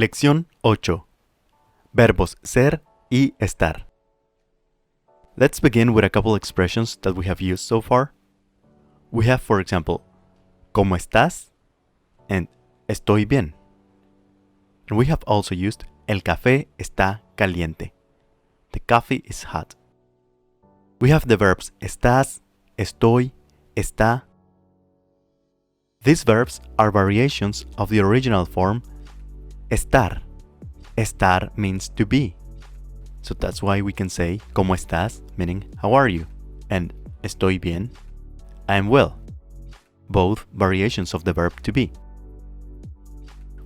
Lección 8. Verbos ser y estar. Let's begin with a couple expressions that we have used so far. We have, for example, ¿Cómo estás? And estoy bien. And we have also used El café está caliente. The coffee is hot. We have the verbs estás, estoy, está. These verbs are variations of the original form estar. Estar means to be. So that's why we can say ¿Cómo estás? Meaning how are you? And estoy bien, I am well. Both variations of the verb to be.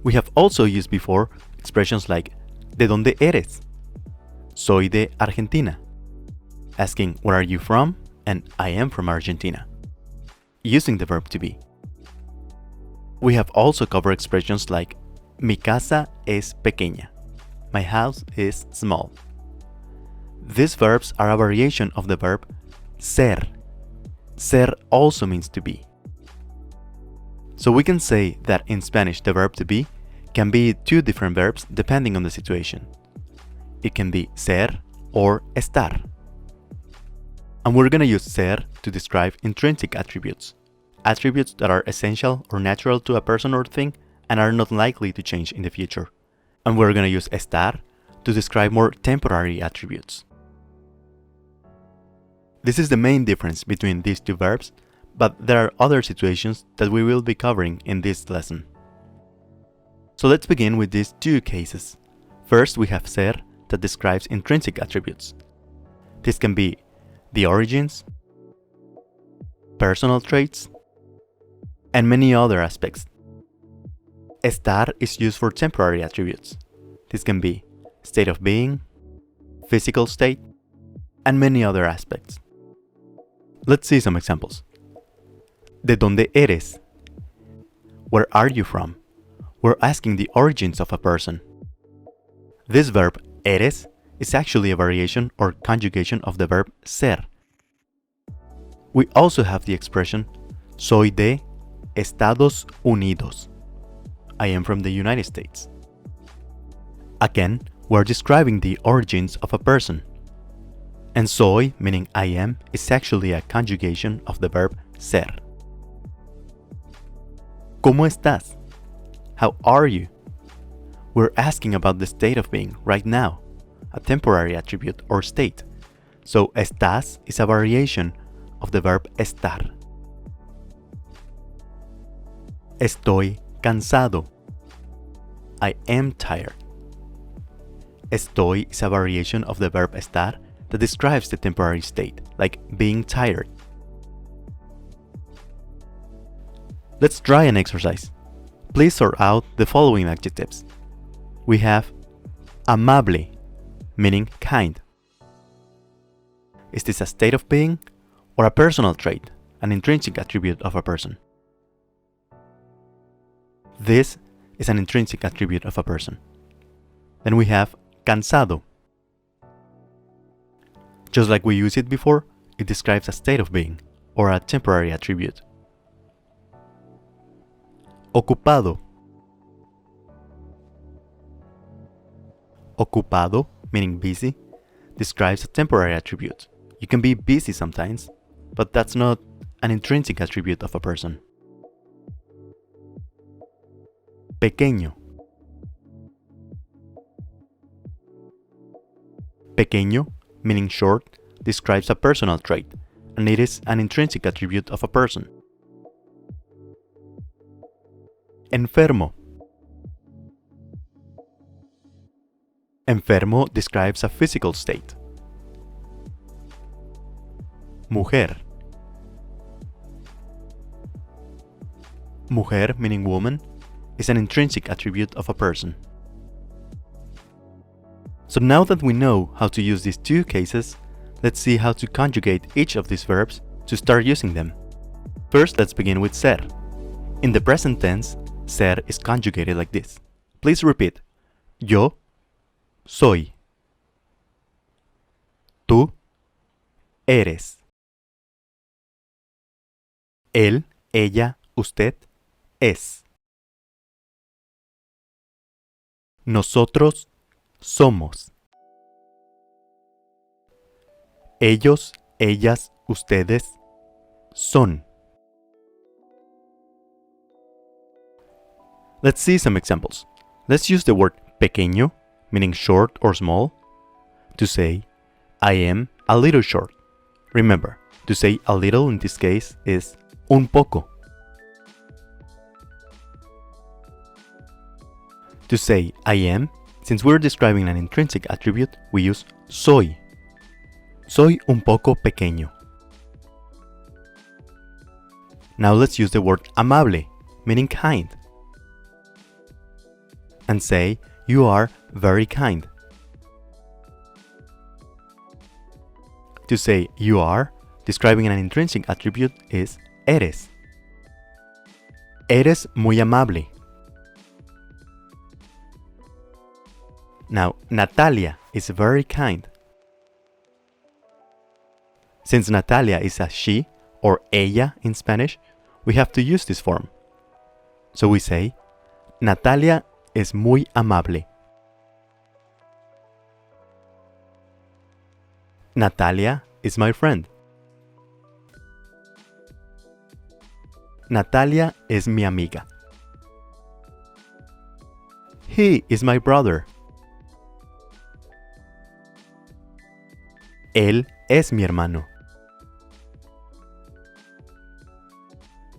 We have also used before expressions like ¿De dónde eres? Soy de Argentina. Asking where are you from? And I am from Argentina. Using the verb to be. We have also covered expressions like Mi casa es pequeña. My house is small. These verbs are a variation of the verb ser. Ser also means to be. So we can say that in Spanish the verb to be can be two different verbs depending on the situation. It can be ser or estar. And we're going to use ser to describe intrinsic attributes. Attributes that are essential or natural to a person or thing and are not likely to change in the future. And we're going to use estar to describe more temporary attributes. This is the main difference between these two verbs, but there are other situations that we will be covering in this lesson. So let's begin with these two cases. First, we have ser that describes intrinsic attributes. This can be the origins, personal traits, and many other aspects. Estar is used for temporary attributes. This can be state of being, physical state, and many other aspects. Let's see some examples. ¿De dónde eres? Where are you from? We're asking the origins of a person. This verb, eres, is actually a variation or conjugation of the verb ser. We also have the expression Soy de Estados Unidos. I am from the United States. Again, we're describing the origins of a person. And soy, meaning I am, is actually a conjugation of the verb ser. ¿Cómo estás? How are you? We're asking about the state of being right now, a temporary attribute or state. So estás is a variation of the verb estar. Estoy cansado. I am tired. Estoy is a variation of the verb estar that describes the temporary state, like being tired. Let's try an exercise. Please sort out the following adjectives. We have amable, meaning kind. Is this a state of being or a personal trait, an intrinsic attribute of a person? This is an intrinsic attribute of a person. Then we have cansado. Just like we used it before, it describes a state of being or a temporary attribute. Ocupado. Ocupado, meaning busy, describes a temporary attribute. You can be busy sometimes, but that's not an intrinsic attribute of a person. Pequeño. Pequeño, meaning short, describes a personal trait, and it is an intrinsic attribute of a person. Enfermo. Enfermo describes a physical state. Mujer. Mujer, meaning woman, is an intrinsic attribute of a person. So now that we know how to use these two cases, let's see how to conjugate each of these verbs to start using them. First, let's begin with ser. In the present tense, ser is conjugated like this. Please repeat. Yo soy. Tú eres. Él, ella, usted es. Nosotros somos. Ellos, ellas, ustedes son. Let's see some examples. Let's use the word pequeño, meaning short or small, to say, I am a little short. Remember, to say a little in this case is un poco. To say I am, since we're describing an intrinsic attribute, we use soy. Soy un poco pequeño. Now let's use the word amable, meaning kind, and say, you are very kind. To say you are, describing an intrinsic attribute, is eres. Eres muy amable. Now, Natalia is very kind. Since Natalia is a she, or ella in Spanish, we have to use this form. So we say, Natalia es muy amable. Natalia is my friend. Natalia es mi amiga. He is my brother. Él es mi hermano.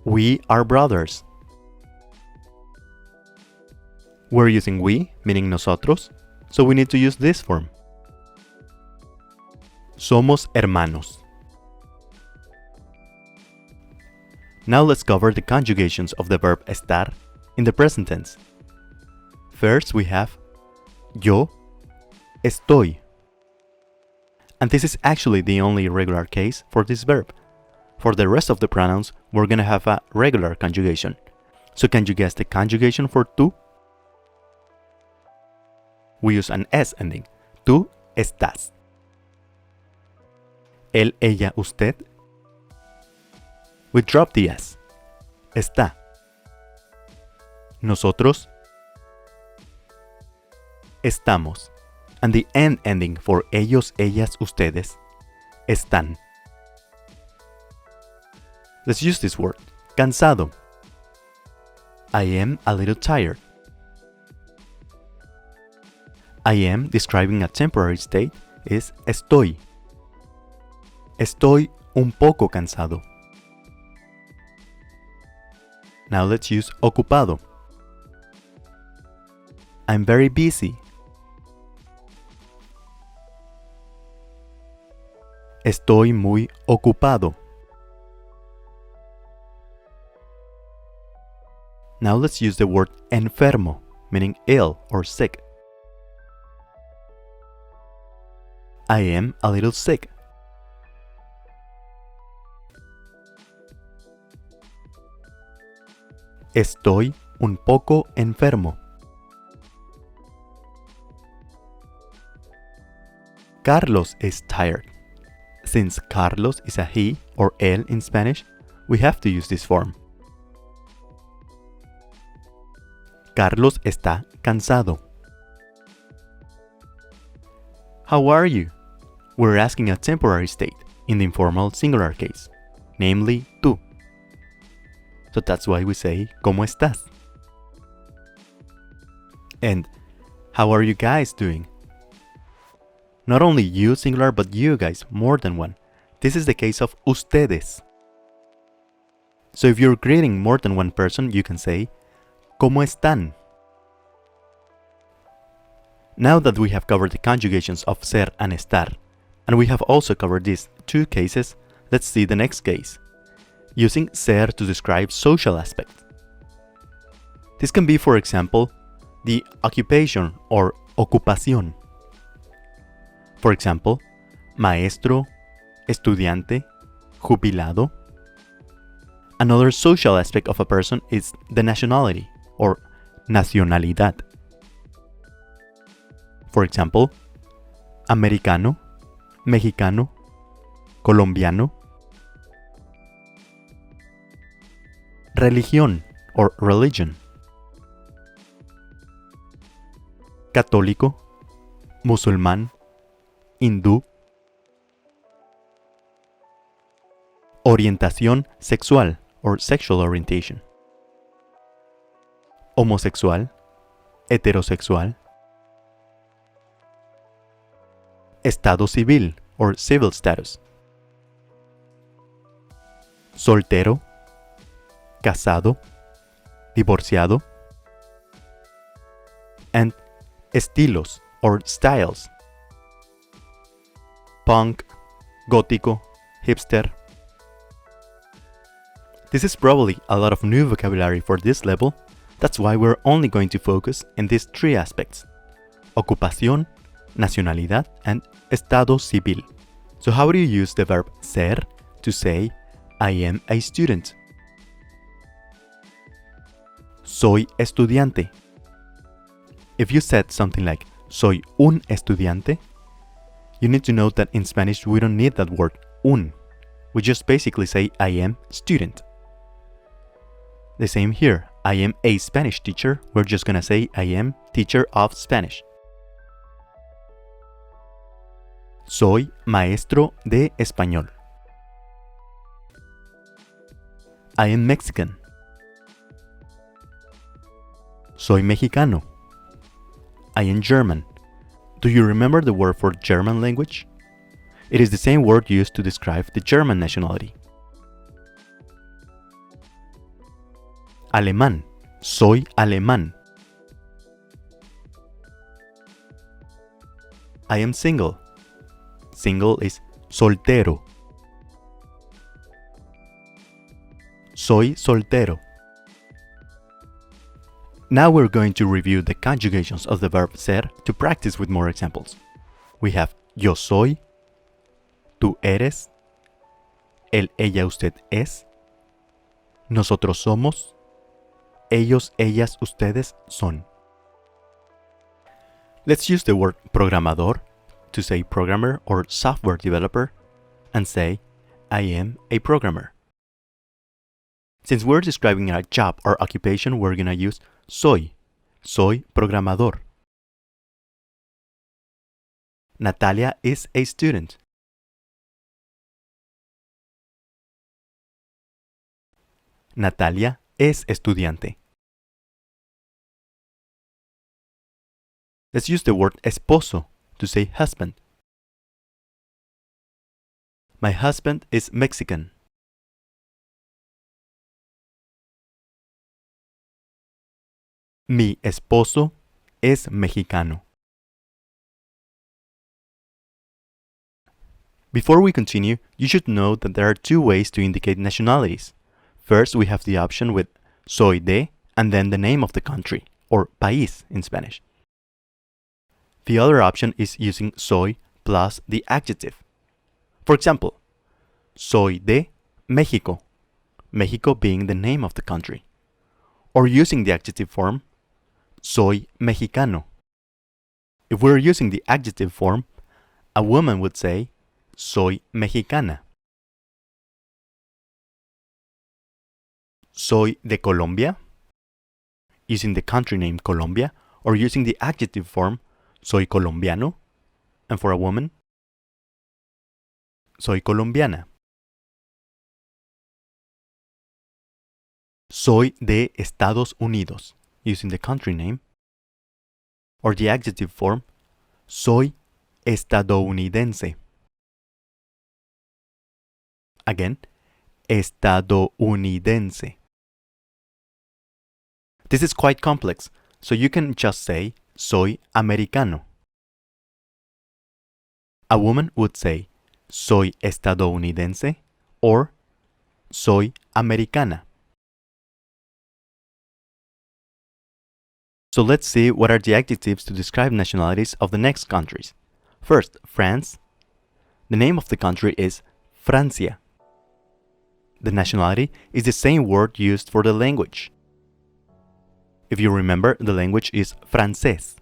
We are brothers. We're using we, meaning nosotros, so we need to use this form. Somos hermanos. Now let's cover the conjugations of the verb estar in the present tense. First we have yo estoy. And this is actually the only irregular case for this verb. For the rest of the pronouns, we're gonna have a regular conjugation. So can you guess the conjugation for tú? We use an S ending. Tú estás. Él, ella, usted. We drop the S. Está. Nosotros estamos. And the N ending for ellos, ellas, ustedes, están. Let's use this word, cansado. I am a little tired. I am, describing a temporary state, is estoy. Estoy un poco cansado. Now let's use ocupado. I'm very busy. Estoy muy ocupado. Now let's use the word enfermo, meaning ill or sick. I am a little sick. Estoy un poco enfermo. Carlos is tired. Since Carlos is a he or él in Spanish, we have to use this form. Carlos está cansado. How are you? We're asking a temporary state in the informal singular case, namely tú. So that's why we say, ¿Cómo estás? And how are you guys doing? Not only you singular, but you guys, more than one. This is the case of ustedes. So if you're greeting more than one person, you can say, ¿Cómo están? Now that we have covered the conjugations of ser and estar, and we have also covered these two cases, let's see the next case, using ser to describe social aspects. This can be, for example, the occupation or ocupación. For example, maestro, estudiante, jubilado. Another social aspect of a person is the nationality or nacionalidad. For example, americano, mexicano, colombiano. Religión or religion. católico, musulmán, hindú. Orientación sexual or sexual orientation. Homosexual, heterosexual. Estado civil or civil status. Soltero, casado, divorciado. And estilos or styles. Punk, gótico, hipster. This is probably a lot of new vocabulary for this level, that's why we're only going to focus in these three aspects: ocupación, nacionalidad, and estado civil. So how do you use the verb ser to say, I am a student? Soy estudiante. If you said something like, soy un estudiante, you need to note that in Spanish we don't need that word un. We just basically say, I am student. The same here. I am a Spanish teacher. We're just gonna say, I am teacher of Spanish. Soy maestro de español. I am Mexican. Soy mexicano. I am German. Do you remember the word for German language? It is the same word used to describe the German nationality. Alemán. Soy alemán. I am single. Single is soltero. Soy soltero. Now we're going to review the conjugations of the verb ser to practice with more examples. We have yo soy, tú eres, él, ella, usted es, nosotros somos, ellos, ellas, ustedes son. Let's use the word programador to say programmer or software developer and say, I am a programmer. Since we're describing a job or occupation, we're gonna use soy. Soy programador. Natalia is a student. Natalia es estudiante. Let's use the word esposo to say husband. My husband is Mexican. Mi esposo es mexicano. Before we continue, you should know that there are two ways to indicate nationalities. First, we have the option with soy de and then the name of the country, or país in Spanish. The other option is using soy plus the adjective. For example, soy de México, Mexico being the name of the country. Or using the adjective form, soy mexicano. If we're using the adjective form, a woman would say, soy mexicana. Soy de Colombia, using the country name Colombia, or using the adjective form, soy colombiano. And for a woman, soy colombiana. Soy de Estados Unidos, using the country name, or the adjective form, soy estadounidense. Again, estadounidense. This is quite complex, so you can just say, soy americano. A woman would say, soy estadounidense, or soy americana. So let's see what are the adjectives to describe nationalities of the next countries. First, France. The name of the country is Francia. The nationality is the same word used for the language. If you remember, the language is francés.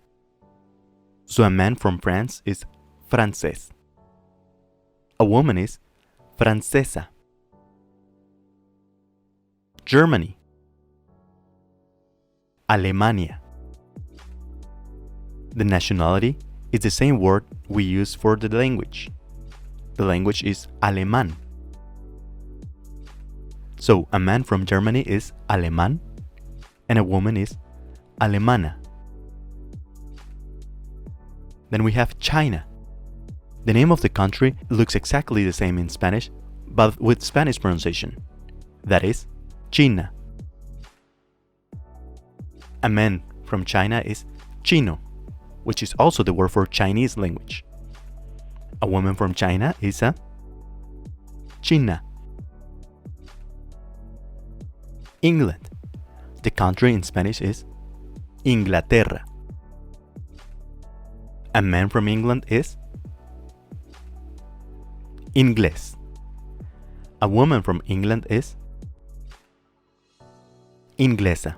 So a man from France is francés. A woman is francesa. Germany. Alemania. The nationality is the same word we use for the language. The language is alemán. So a man from Germany is alemán and a woman is alemana. Then we have China. The name of the country looks exactly the same in Spanish, but with Spanish pronunciation. That is China. A man from China is chino, which is also the word for Chinese language. A woman from China is a china. England. The country in Spanish is Inglaterra. A man from England is inglés. A woman from England is inglesa.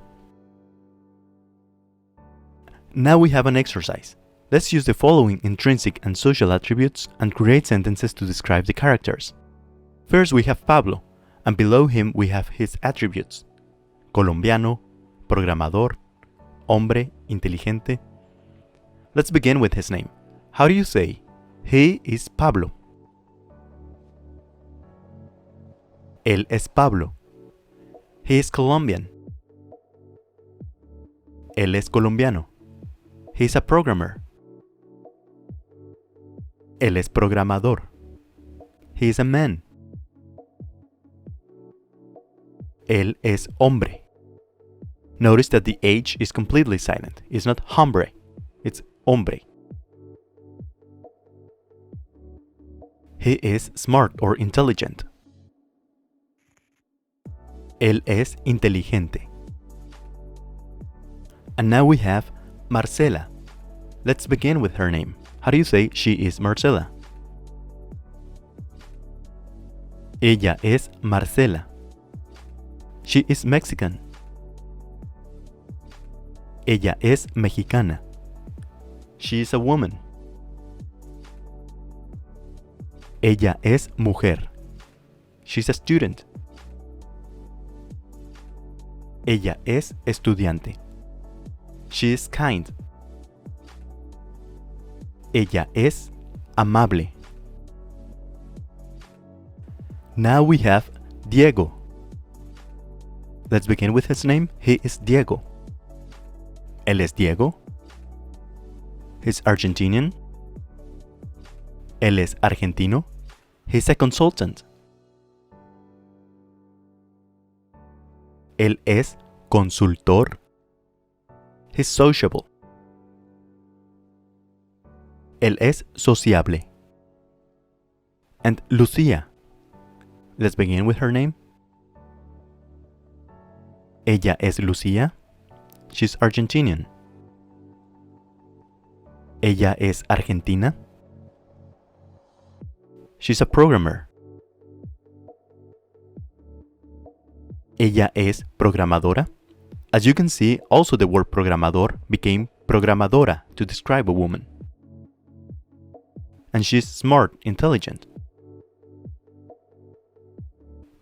Now we have an exercise. Let's use the following intrinsic and social attributes and create sentences to describe the characters. First we have Pablo, and below him we have his attributes. Colombiano, programador, hombre, inteligente. Let's begin with his name. How do you say, he is Pablo? Él es Pablo. He is Colombian. Él es colombiano. He is a programmer. Él es programador. He is a man. Él es hombre. Notice that the H is completely silent. It's not hombre, it's hombre. He is smart or intelligent. Él es inteligente. And now we have Marcela. Let's begin with her name. How do you say she is Marcela? Ella es Marcela. She is Mexican. Ella es mexicana. She is a woman. Ella es mujer. She's a student. Ella es estudiante. She is kind. Ella es amable. Now we have Diego. Let's begin with his name. He is Diego. Él es Diego. He's Argentinian. Él es argentino. He's a consultant. Él es consultor. He's sociable. Él es sociable. And Lucía. Let's begin with her name. Ella es Lucía. She's Argentinian. Ella es argentina. She's a programmer. Ella es programadora. As you can see, also the word programador became programadora to describe a woman. And she's smart, intelligent.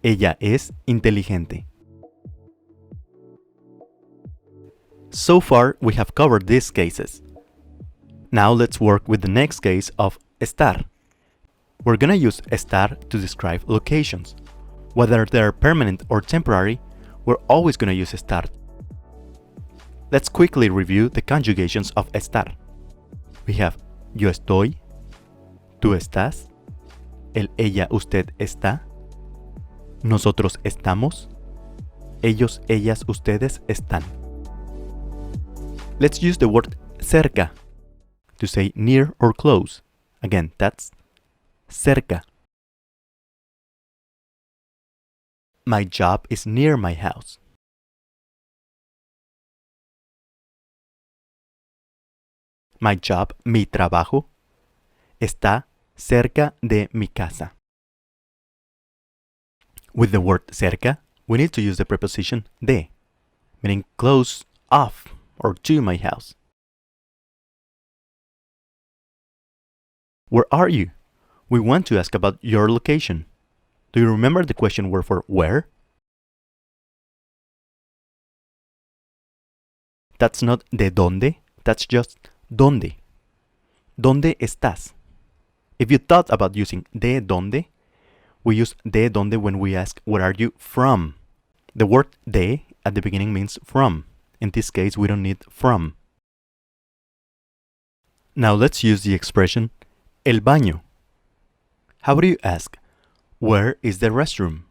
Ella es inteligente. So far, we have covered these cases. Now let's work with the next case of estar. We're gonna use estar to describe locations. Whether they're permanent or temporary, we're always gonna use estar. Let's quickly review the conjugations of estar. We have yo estoy, tú estás, él, ella, usted está, nosotros estamos, ellos, ellas, ustedes están. Let's use the word cerca to say near or close. Again, that's cerca. My job is near my house. My job, mi trabajo, está cerca de mi casa. With the word cerca, we need to use the preposition de, meaning close, off, or to my house. Where are you? We want to ask about your location. Do you remember the question word for where? That's not de dónde, that's just ¿Dónde? ¿Dónde estás? If you thought about using de dónde, we use de dónde when we ask where are you from. The word de at the beginning means from. In this case, we don't need from. Now let's use the expression el baño. How do you ask, where is the restroom?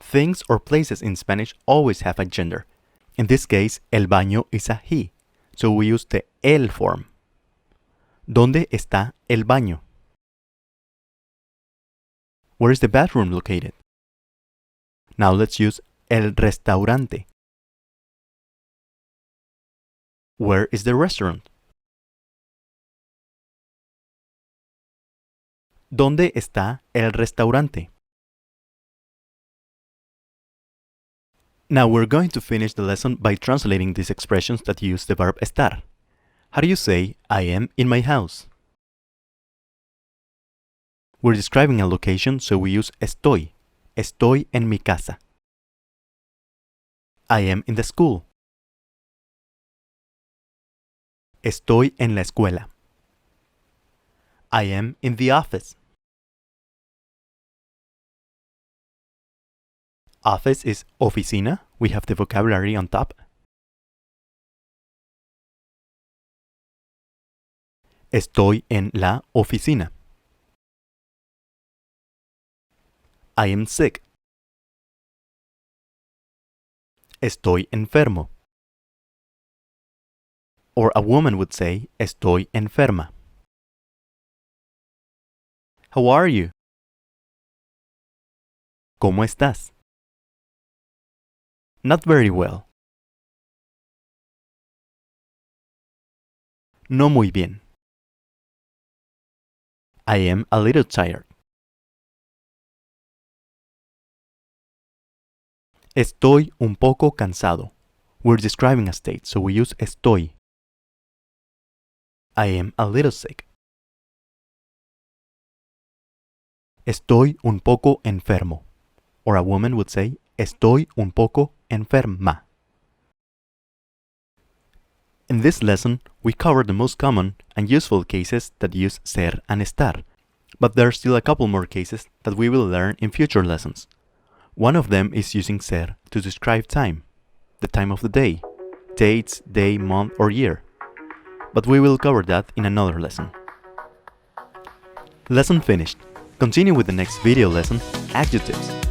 Things or places in Spanish always have a gender. In this case, el baño is a he, so we use the el form. ¿Dónde está el baño? Where is the bathroom located? Now let's use el restaurante. Where is the restaurant? ¿Dónde está el restaurante? Now we're going to finish the lesson by translating these expressions that use the verb estar. How do you say, I am in my house? We're describing a location, so we use estoy. Estoy en mi casa. I am in the school. Estoy en la escuela. I am in the office. Office is oficina. We have the vocabulary on top. Estoy en la oficina. I am sick. Estoy enfermo. Or a woman would say, estoy enferma. How are you? ¿Cómo estás? Not very well. No muy bien. I am a little tired. Estoy un poco cansado. We're describing a state, so we use estoy. I am a little sick. Estoy un poco enfermo. Or a woman would say, estoy un poco enferma. In this lesson, we covered the most common and useful cases that use ser and estar, but there are still a couple more cases that we will learn in future lessons. One of them is using ser to describe time, the time of the day, dates, day, month, or year. But we will cover that in another lesson. Lesson finished. Continue with the next video lesson, adjectives.